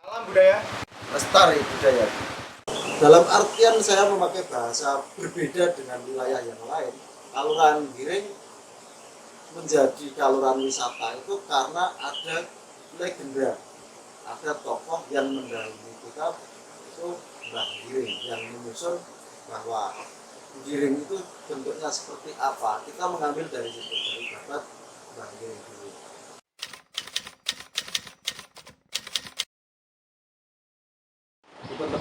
Alam budaya, lestari budaya. Dalam artian saya memakai bahasa berbeda dengan wilayah yang lain. Kaluran Giring menjadi kaluran wisata itu karena ada legenda, ada tokoh yang mendahului kita, itu Mbah Giring, yang menyusun bahwa Giring itu bentuknya seperti apa. Kita mengambil dari situ, dari babat Mbah Giring dulu.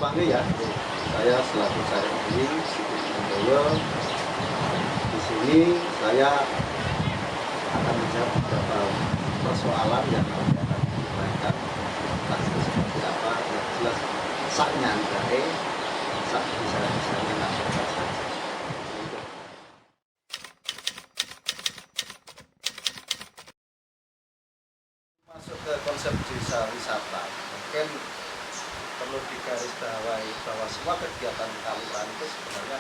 dipanggil ya. Saya selaku Sareng Giring Siti Handoyo. Di sini saya akan menjawab beberapa persoalan yang nanti akan diuraikan, entah seperti apa, yang jelas saknya dari sak bisa-bisanya masyarakat saja. Masuk ke konsep desa wisata, mungkin perlu digarisbawahi bahwa semua kegiatan kaluran itu sebenarnya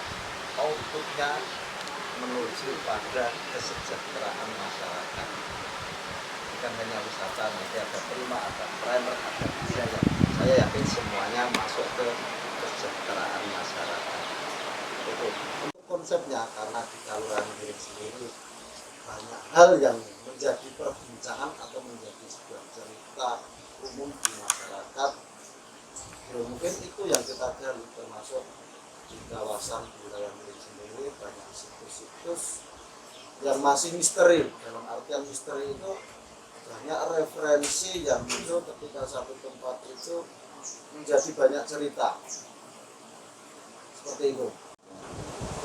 outputnya menuju pada kesejahteraan masyarakat. Bukan hanya wisata, nanti ada prima, ada primer, ada biaya. Saya yakin semuanya masuk ke kesejahteraan masyarakat. Itu untuk konsepnya, karena di Kaluran Giring sendiri banyak hal yang menjadi perbincangan atau menjadi sebuah cerita umum di masyarakat. Ya, mungkin itu yang kita gali, termasuk di kawasan wilayah Giring sendiri banyak situs-situs yang masih misteri. Dalam artian misteri itu banyak referensi yang muncul ketika satu tempat itu menjadi banyak cerita seperti itu.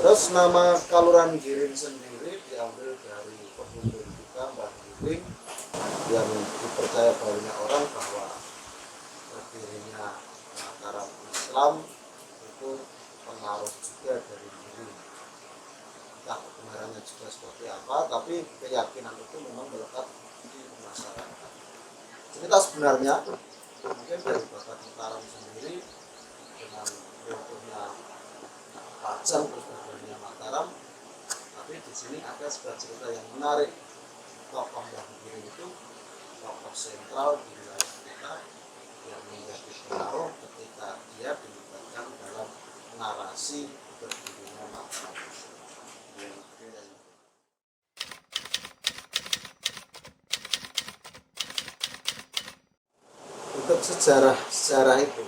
Terus nama Kaluran Giring sendiri diambil dari pembunuh kita Mbah Giring, yang dipercaya banyak orang bahwa berdirinya Mataram Islam itu pengaruh juga dari Giring. Entah kebenarannya juga seperti apa, tapi keyakinan itu memang melekat di masyarakat. Cerita sebenarnya mungkin dari Babat Mataram sendiri dengan runtuhnya Pajang terus berdirinya Mataram, tapi di sini ada sebuah cerita yang menarik. Tokoh Mbah Giring itu tokoh sentral di wilayah kita yang menjadi pengaruh ketika dia dilibatkan dalam narasi berdirinya Mataram. Untuk sejarah itu,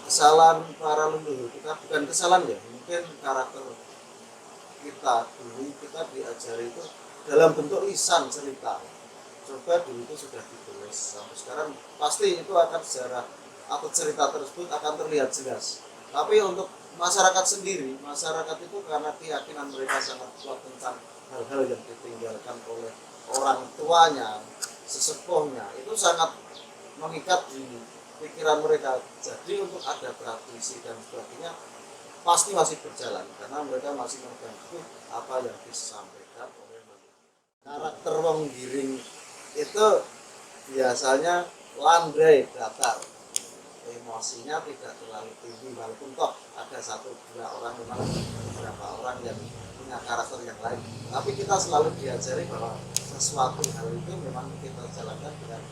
kesalahan para leluhur kita, bukan kesalahan ya, mungkin karakter kita dulu kita diajari itu dalam bentuk lisan cerita. Coba dulu itu sudah ditulis, sampai sekarang pasti itu akan sejarah atau cerita tersebut akan terlihat jelas. Tapi untuk masyarakat sendiri, masyarakat itu karena keyakinan mereka sangat kuat tentang hal-hal yang ditinggalkan oleh orang tuanya, sesepuhnya, itu sangat mengikat di pikiran mereka. Jadi untuk ada tradisi dan sebagainya pasti masih berjalan karena mereka masih memegang apa yang disampaikan oleh mereka. Karakter wong Giring itu biasanya landai datar, emosinya tidak terlalu tinggi, walaupun toh ada satu dua orang, memang beberapa orang yang punya karakter yang lain, tapi kita selalu diajari bahwa sesuatu hal itu memang kita jalankan dengan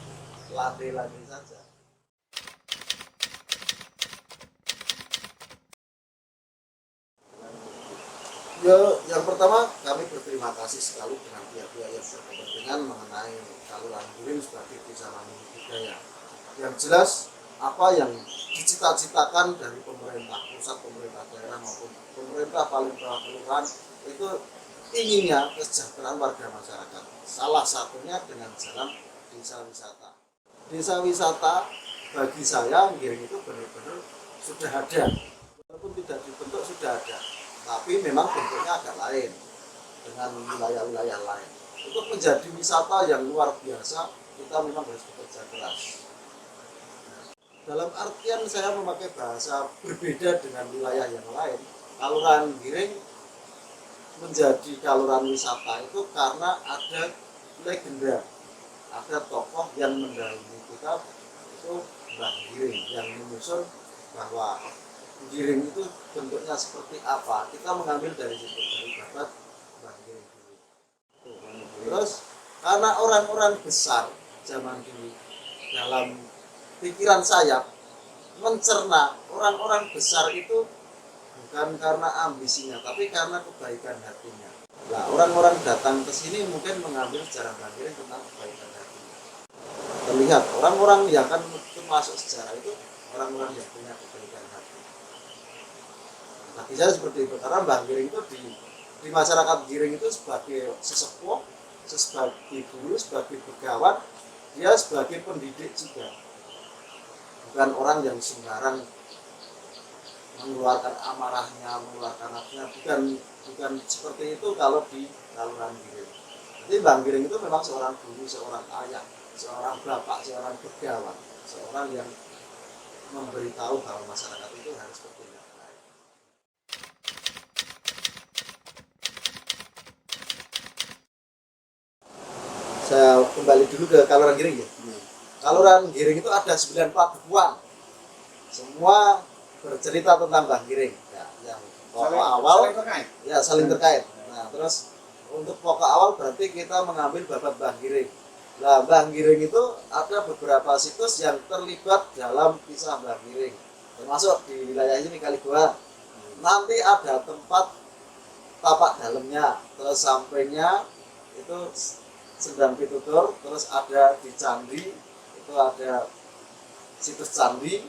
landai-landai saja. Ya, yang pertama kami berterima kasih sekali dengan pihak-pihak yang berkepentingan mengenai Kaluran Giring sebagai desa mandiri budaya. Yang jelas apa yang dicita-citakan dari pemerintah pusat, pemerintah daerah maupun pemerintah paling bawah kelurahan itu inginnya kesejahteraan warga masyarakat. Salah satunya dengan jalan desa wisata. Desa wisata bagi saya Giring itu benar-benar sudah ada, walaupun tidak dibentuk sudah ada, tapi memang bentuknya agak lain dengan wilayah-wilayah lain. Untuk menjadi wisata yang luar biasa, kita memang harus bekerja keras. Dalam artian saya memakai bahasa berbeda dengan wilayah yang lain. Kaluran Giring menjadi kaluran wisata itu karena ada legenda, ada tokoh yang mendahului kita, itu Mbah Giring, yang menyusun bahwa Giring itu bentuknya seperti apa. Kita mengambil dari situ, dari babat Mbah Giring dulu. Terus karena orang-orang besar zaman dulu, dalam pikiran saya mencerna orang-orang besar itu bukan karena ambisinya, tapi karena kebaikan hatinya. Nah, orang-orang datang ke sini mungkin mengambil sejarah Mbah Giring tentang kebaikan hatinya. Terlihat orang-orang yang akan masuk sejarah itu orang-orang yang punya kebaikan hati. Nah, bisa seperti itu karena Mbah Giring itu di masyarakat Giring itu sebagai sesepuh, sebagai guru, sebagai begawan, dia sebagai pendidik juga. Bukan orang yang sembarang mengeluarkan amarahnya, mengeluarkan nafsunya, bukan seperti itu kalau di saluran Giring. Jadi Mbah Giring itu memang seorang guru, seorang ayah, seorang bapak, seorang begawan, seorang yang memberitahu bahwa masyarakat itu harus bertindak baik. Saya kembali dulu ke Kaluran Giring ya. Kaluran Giring itu ada 9 padukuan. Semua bercerita tentang Mbah Giring. Ya, yang pokok awal saling terkait. Nah, terus untuk pokok awal berarti kita mengambil babat Mbah Giring. Nah, Mbah Giring itu ada beberapa situs yang terlibat dalam kisah Mbah Giring. Termasuk di wilayah ini Kaligoa. Nanti ada tempat tapak dalamnya, terus sampingnya itu Sendang Pitutur, terus ada di Candi, itu ada situs Candi.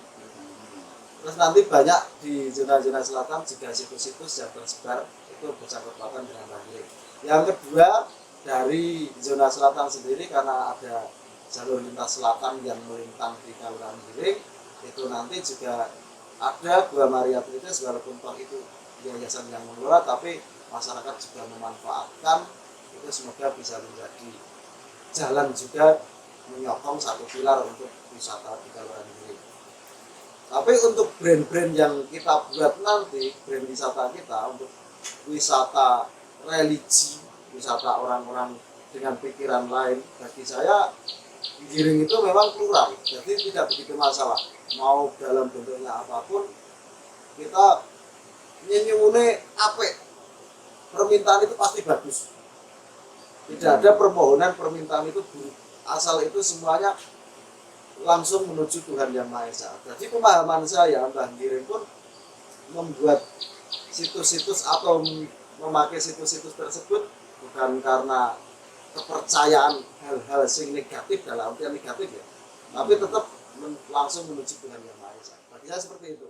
Terus nanti banyak di zona-zona selatan juga situs-situs yang tersebar itu bersangkutan dengan Mbah Giring. Yang kedua, dari zona selatan sendiri karena ada jalur lintas selatan yang melintang di Kaluran Giring, itu nanti juga ada Gua Maria Tritis, walaupun toh itu yayasan yang mengelola, tapi masyarakat juga memanfaatkan itu, semoga bisa menjadi jalan juga menyokong satu pilar untuk wisata di Kaluran Giring. Tapi untuk brand-brand yang kita buat nanti, brand wisata kita untuk wisata religi, wisata orang-orang dengan pikiran lain, bagi saya Giring itu memang plural, jadi tidak begitu masalah mau dalam bentuknya apapun. Kita nyenyune apik, permintaan itu pasti bagus, tidak ada permohonan itu buruk, asal itu semuanya langsung menuju Tuhan Yang Maha Esa. Jadi pemahaman saya, Mbah Giring pun membuat situs-situs atau memakai situs-situs tersebut bukan karena kepercayaan hal-hal yang negatif, dalam artian negatif ya, tapi tetap langsung menuju Tuhan Yang Maha Esa. Bagi saya seperti itu.